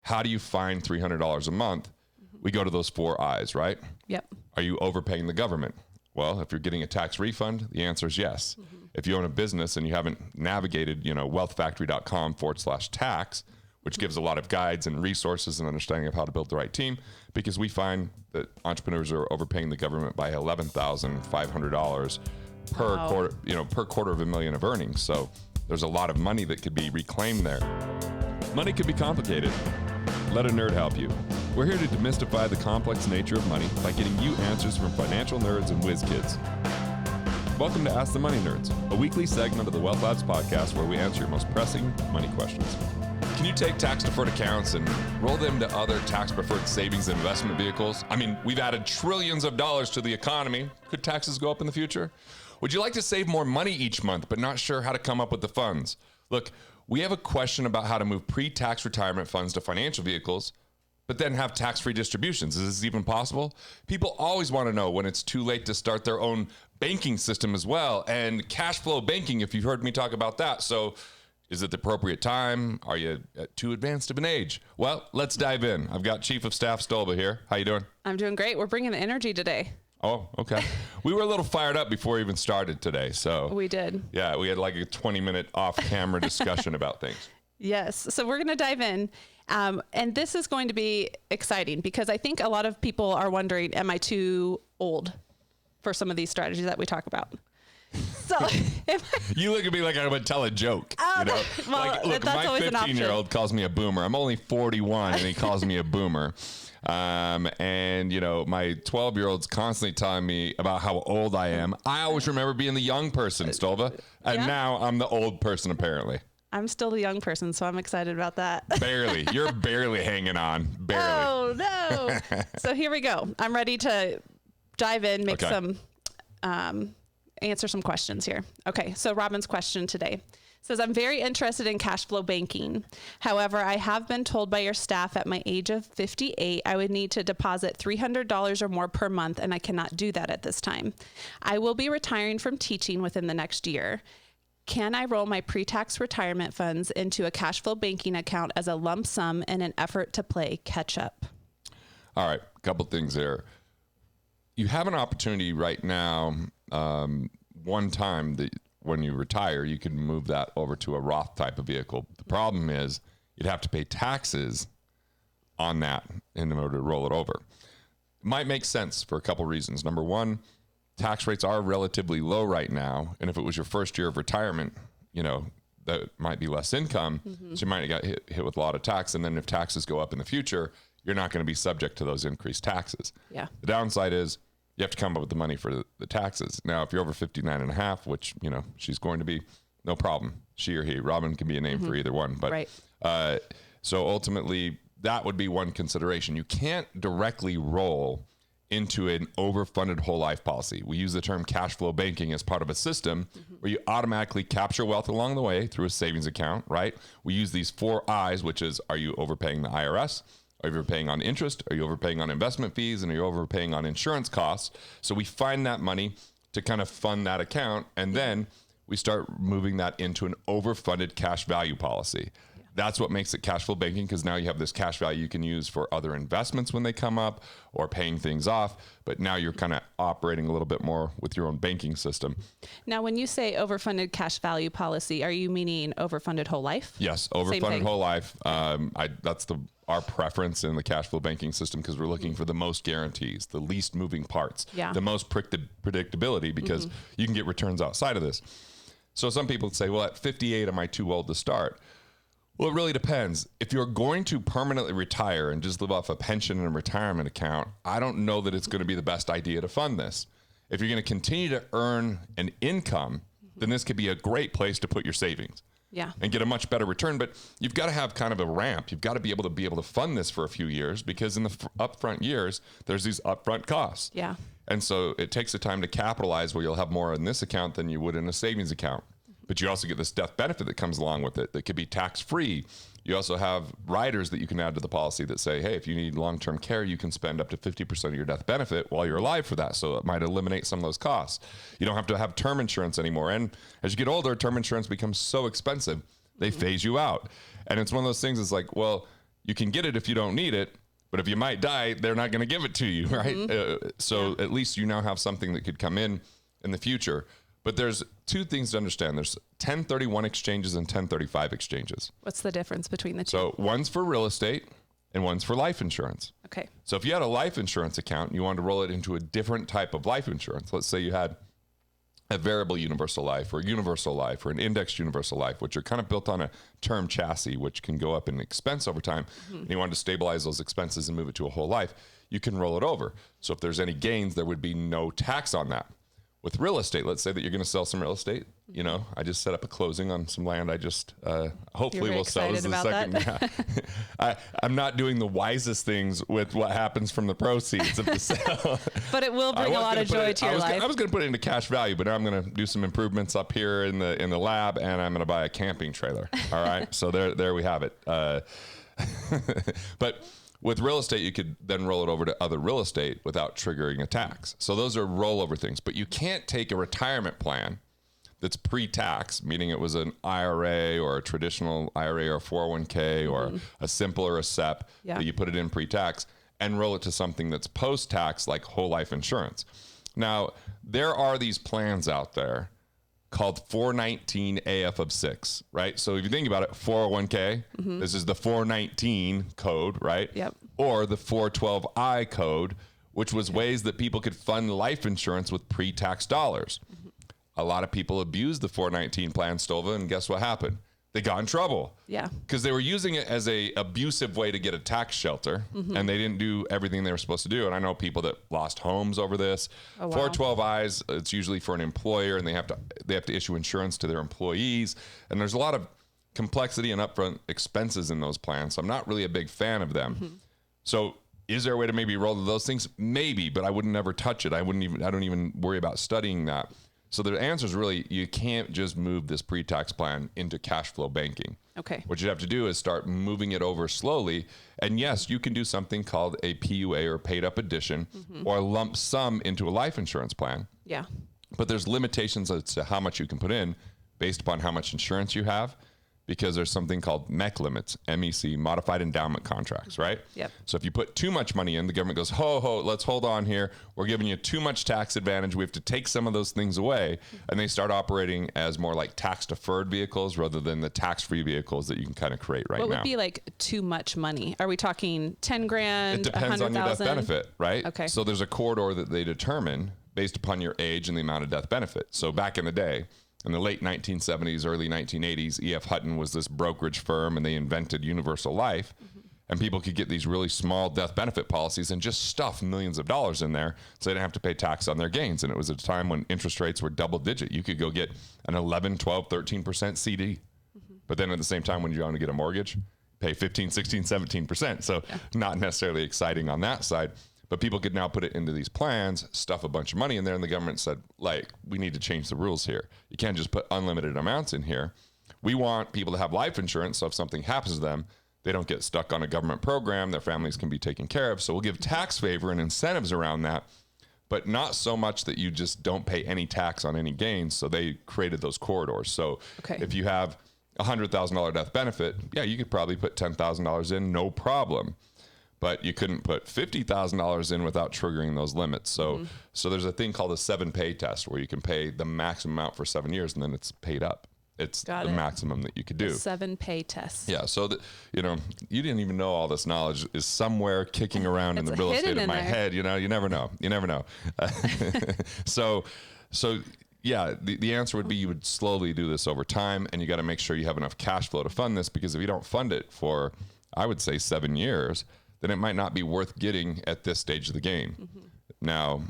how do you find $300 a month? We go to those 4 I's, right? Yep. Are you overpaying the government? Well, if you're getting a tax refund, the answer is yes. If you own a business and you haven't navigated, wealthfactory.com/tax, which gives a lot of guides and resources and understanding of how to build the right team, because we find that entrepreneurs are overpaying the government by $11,500 per quarter, per $250,000 of earnings. So there's a lot of money that could be reclaimed there. Money can be complicated. Let a nerd help you. We're here to demystify the complex nature of money by getting you answers from financial nerds and whiz kids. Welcome to Ask the Money Nerds, a weekly segment of the Wealth Labs podcast where we answer your most pressing money questions. Can you take tax-deferred accounts and roll them to other tax-preferred savings and investment vehicles? I mean, we've added trillions of dollars to the economy. Could taxes go up in the future? Would you like to save more money each month but not sure how to come up with the funds? Look, we have a question about how to move pre-tax retirement funds to financial vehicles, but then have tax-free distributions. Is this even possible? People always want to know when it's too late to start their own banking system as well, and cash flow banking, if you've heard me talk about that. So is it the appropriate time? Are you at too advanced of an age? Well, let's dive in. I've got Chief of Staff Stolba here. How you doing? I'm doing great. We're bringing the energy today. Oh, okay. We were a little fired up before we even started today. So we did. Yeah, we had like a 20-minute off-camera discussion about things. Yes. So we're going to dive in. And this is going to be exciting because I think a lot of people are wondering, am I too old for some of these strategies that we talk about? So you look at me like I would tell a joke. Well, like, look, that's my 15-year-old calls me a boomer. I'm only 41 and he calls me a boomer. And my 12-year-old's constantly telling me about how old I am. I always remember being the young person, Stolba. And now I'm the old person, apparently. I'm still the young person, so I'm excited about that. Barely. You're barely hanging on. Barely. Oh, no. So here we go. I'm ready to dive in, make some, answer some questions here. Okay. So Robin's question today says, I'm very interested in cash flow banking. However, I have been told by your staff at my age of 58, I would need to deposit $300 or more per month, and I cannot do that at this time. I will be retiring from teaching within the next year. Can I roll my pre-tax retirement funds into a cash flow banking account as a lump sum in an effort to play catch up? All right. A couple things there. You have an opportunity right now. One time that when you retire, you can move that over to a Roth type of vehicle. The problem is you'd have to pay taxes on that in order to roll it over. It might make sense for a couple reasons. Number one, tax rates are relatively low right now. And if it was your first year of retirement, that might be less income. So you might have got hit with a lot of tax. And then if taxes go up in the future, you're not going to be subject to those increased taxes. Yeah. The downside is you have to come up with the money for the taxes. Now, if you're over 59 and a half, which, she's going to be, no problem. She or he. Robin can be a name for either one. But right. So ultimately, that would be one consideration. You can't directly roll into an overfunded whole life policy. We use the term cash flow banking as part of a system where you automatically capture wealth along the way through a savings account, right? We use these 4 I's, which is, are you overpaying the IRS? Are you overpaying on interest? Are you overpaying on investment fees? And are you overpaying on insurance costs? So we find that money to kind of fund that account. And then we start moving that into an overfunded cash value policy. That's what makes it cash flow banking, because now you have this cash value you can use for other investments when they come up or paying things off. But now you're kind of operating a little bit more with your own banking system. Now, when you say overfunded cash value policy, are you meaning overfunded whole life? Yes, overfunded whole life. That's our preference in the cash flow banking system, because we're looking for the most guarantees, the least moving parts, the most predictability, because you can get returns outside of this. So some people say, well, at 58, am I too old to start? Well, it really depends. If you're going to permanently retire and just live off a pension and a retirement account, I don't know that it's going to be the best idea to fund this. If you're going to continue to earn an income, then this could be a great place to put your savings. Yeah. And get a much better return. But you've got to have kind of a ramp. You've got to be able to fund this for a few years, because in the upfront years, there's these upfront costs. Yeah. And so it takes the time to capitalize, where you'll have more in this account than you would in a savings account. But you also get this death benefit that comes along with it that could be tax-free. You also have riders that you can add to the policy that say, hey, if you need long-term care, you can spend up to 50% of your death benefit while you're alive for that. So it might eliminate some of those costs. You don't have to have term insurance anymore. And as you get older, term insurance becomes so expensive, they phase you out. And it's one of those things, it's like, well, you can get it if you don't need it, but if you might die, they're not going to give it to you, right? At least you now have something that could come in the future. But there's two things to understand. There's 1031 exchanges and 1035 exchanges. What's the difference between the two? So one's for real estate and one's for life insurance. Okay. So if you had a life insurance account and you wanted to roll it into a different type of life insurance, let's say you had a variable universal life or an indexed universal life, which are kind of built on a term chassis, which can go up in expense over time, and you wanted to stabilize those expenses and move it to a whole life, you can roll it over. So if there's any gains, there would be no tax on that. With real estate, let's say that you're going to sell some real estate. You know, I just set up a closing on some land. I just hopefully will sell this in a second. I'm not doing the wisest things with what happens from the proceeds of the sale. But it will bring a lot of joy to your life. I was going to put it into cash value, but now I'm going to do some improvements up here in the lab, and I'm going to buy a camping trailer. All right, so there we have it. But with real estate, you could then roll it over to other real estate without triggering a tax. So those are rollover things. But you can't take a retirement plan that's pre-tax, meaning it was an IRA or a traditional IRA or 401k or a simple or a SEP that you put it in pre-tax, and roll it to something that's post-tax like whole life insurance. Now, there are these plans out there called 419 AF of 6, right? So if you think about it, 401k, this is the 419 code, right? Yep. Or the 412I code, which was ways that people could fund life insurance with pre-tax dollars. A lot of people abused the 419 plan, Stova, and guess what happened? They got in trouble. Yeah. Because they were using it as a abusive way to get a tax shelter, and they didn't do everything they were supposed to do. And I know people that lost homes over this. Oh, wow. 412Is, it's usually for an employer, and they have to issue insurance to their employees. And there's a lot of complexity and upfront expenses in those plans. So I'm not really a big fan of them. So is there a way to maybe roll those things? Maybe, but I wouldn't never touch it. I don't even worry about studying that. So the answer is really, you can't just move this pre-tax plan into cash flow banking. Okay. What you have to do is start moving it over slowly. And yes, you can do something called a PUA or paid up addition or a lump sum into a life insurance plan. Yeah. But there's limitations as to how much you can put in based upon how much insurance you have, because there's something called MEC limits, MEC, modified endowment contracts, right? Yep. So if you put too much money in, the government goes, let's hold on here. We're giving you too much tax advantage. We have to take some of those things away. And they start operating as more like tax deferred vehicles rather than the tax-free vehicles that you can kind of create right now. What would be like too much money? Are we talking 10 grand? It depends on your death benefit, right? Okay. So there's a corridor that they determine based upon your age and the amount of death benefit. So back in the day, in the late 1970s, early 1980s, E.F. Hutton was this brokerage firm, and they invented universal life. And people could get these really small death benefit policies and just stuff millions of dollars in there so they didn't have to pay tax on their gains. And it was a time when interest rates were double digit. You could go get an 11, 12, 13% CD. But then at the same time, when you want to get a mortgage, pay 15, 16, 17%. So not necessarily exciting on that side. But people could now put it into these plans, stuff a bunch of money in there, and the government said, like, we need to change the rules here. You can't just put unlimited amounts in here. We want people to have life insurance, so if something happens to them, they don't get stuck on a government program. Their families can be taken care of. So we'll give tax favor and incentives around that, but not so much that you just don't pay any tax on any gains. So they created those corridors. So if you have a $100,000 death benefit, you could probably put $10,000 in, no problem. But you couldn't put $50,000 in without triggering those limits. So there's a thing called a 7-pay test where you can pay the maximum amount for 7 years and then it's paid up. It's the maximum that you could do. 7-pay test. Yeah. So that, you didn't even know all this knowledge is somewhere kicking around in the real estate of my head. You never know. So the answer would be you would slowly do this over time, and you got to make sure you have enough cash flow to fund this, because if you don't fund it for, I would say 7 years, then it might not be worth getting at this stage of the game. Now,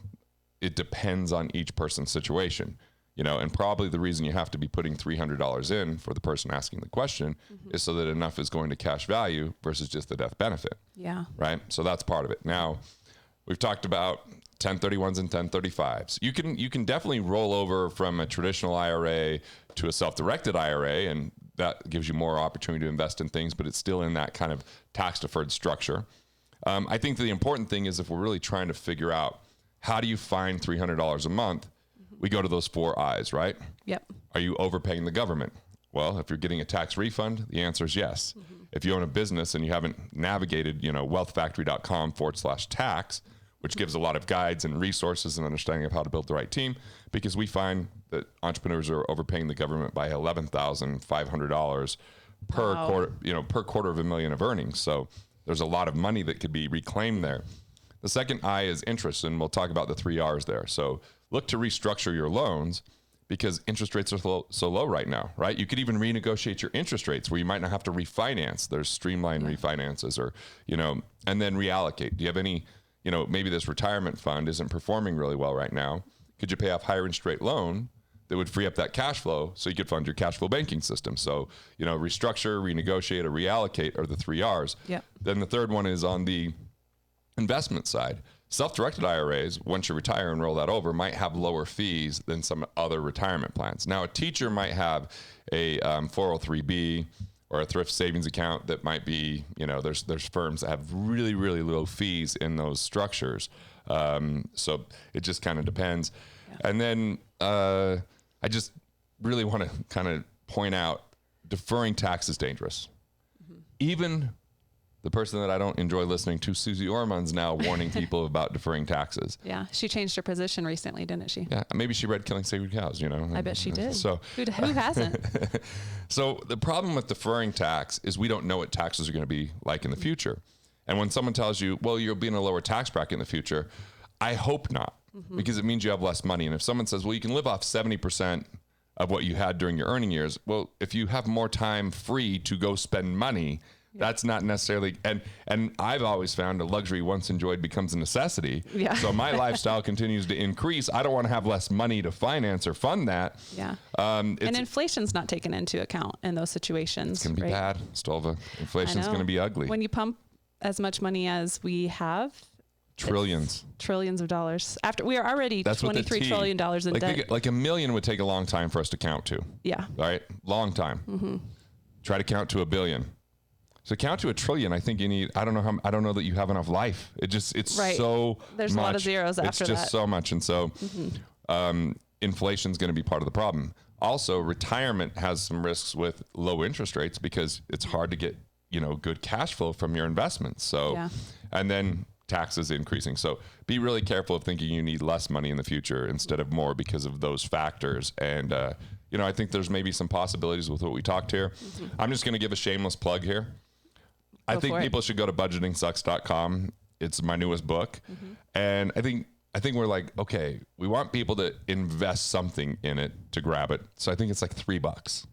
it depends on each person's situation, and probably the reason you have to be putting $300 in for the person asking the question is so that enough is going to cash value versus just the death benefit. Yeah. Right? So that's part of it. Now, we've talked about 1031s and 1035s. You can definitely roll over from a traditional IRA to a self-directed IRA, and that gives you more opportunity to invest in things, but it's still in that kind of tax-deferred structure. I think the important thing is, if we're really trying to figure out how do you find $300 a month, we go to those 4 I's, right? Yep. Are you overpaying the government? Well, if you're getting a tax refund, the answer is yes. If you own a business and you haven't navigated, wealthfactory.com/tax, which gives a lot of guides and resources and understanding of how to build the right team, because we find that entrepreneurs are overpaying the government by $11,500 per quarter, per $250,000 of earnings. So there's a lot of money that could be reclaimed there. The second I is interest, and we'll talk about the 3 R's there. So look to restructure your loans because interest rates are so low right now, right? You could even renegotiate your interest rates where you might not have to refinance. There's streamlined refinances or, and then reallocate. Do you have any, maybe this retirement fund isn't performing really well right now. Could you pay off higher interest rate loan that would free up that cash flow so you could fund your cash flow banking system? So, restructure, renegotiate, or reallocate are the 3 R's. Yeah. Then the third one is on the investment side. Self-directed IRAs, once you retire and roll that over, might have lower fees than some other retirement plans. Now, a teacher might have a 403B or a thrift savings account that might be, there's firms that have really, really low fees in those structures. So it just kind of depends. Yeah. And then I just really want to kind of point out deferring tax is dangerous. Even the person that I don't enjoy listening to, Susie Orman's now warning people about deferring taxes. Yeah, she changed her position recently, didn't she? Yeah, maybe she read Killing Sacred Cows, I bet she did. So who hasn't? So the problem with deferring tax is we don't know what taxes are going to be like in the future. And when someone tells you, well, you'll be in a lower tax bracket in the future, I hope not, because it means you have less money. And if someone says, well, you can live off 70% of what you had during your earning years, well, if you have more time free to go spend money, that's not necessarily, and I've always found a luxury once enjoyed becomes a necessity. Yeah. So my lifestyle continues to increase. I don't want to have less money to finance or fund that. Yeah. And inflation's not taken into account in those situations. It's going to be bad, Stolva. Inflation's going to be ugly. When you pump as much money as we have, trillions of dollars. After we are already $23 trillion in debt. Like $1 million would take a long time for us to count to. Yeah. All right. Long time. Try to count to $1 billion. So count to $1 trillion. I think you need, I don't know that you have enough life. It's right. So there's much. A lot of zeros after that. It's just so much. And so inflation is going to be part of the problem. Also, retirement has some risks with low interest rates because it's hard to get, good cash flow from your investments. So, and then taxes increasing. So be really careful of thinking you need less money in the future instead of more because of those factors. And, I think there's maybe some possibilities with what we talked here. I'm just going to give a shameless plug here. I think people should go to budgetingsucks.com. It's my newest book. And I think we're like, okay, we want people to invest something in it to grab it. So I think it's like $3. That's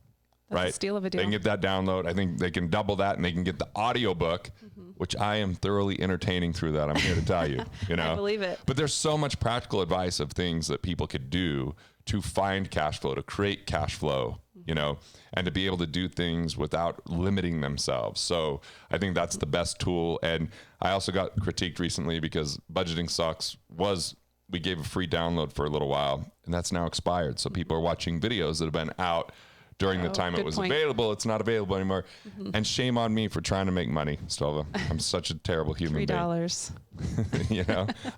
right? A steal of a deal. They can get that download. I think they can double that and they can get the audio book, which I am thoroughly entertaining through that. I'm here to tell you, I believe it. But there's so much practical advice of things that people could do to find cash flow, to create cash flow, and to be able to do things without limiting themselves. So I think that's the best tool. And I also got critiqued recently because Budgeting Sucks we gave a free download for a little while and that's now expired. So people are watching videos that have been out during the time it was available. It's not available anymore. And shame on me for trying to make money, Stolva. I'm such a terrible human $3.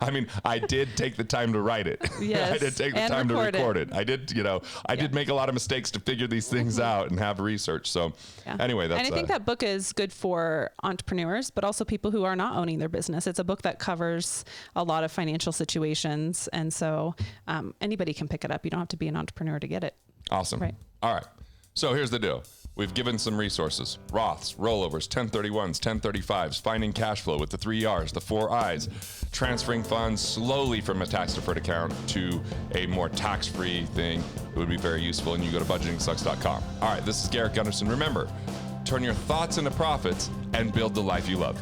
I mean, I did take the time to write it. Yes. I did take the time to record it. I did, I did make a lot of mistakes to figure these things out and have research. So anyway, that's. And I think that book is good for entrepreneurs, but also people who are not owning their business. It's a book that covers a lot of financial situations. And so anybody can pick it up. You don't have to be an entrepreneur to get it. Awesome. Right. All right. So here's the deal. We've given some resources: Roths, rollovers, 1031s, 1035s, finding cash flow with the 3 R's, the 4 I's, transferring funds slowly from a tax-deferred account to a more tax-free thing. It would be very useful, and you go to budgetingsucks.com. All right, this is Garrett Gunderson. Remember, turn your thoughts into profits and build the life you love.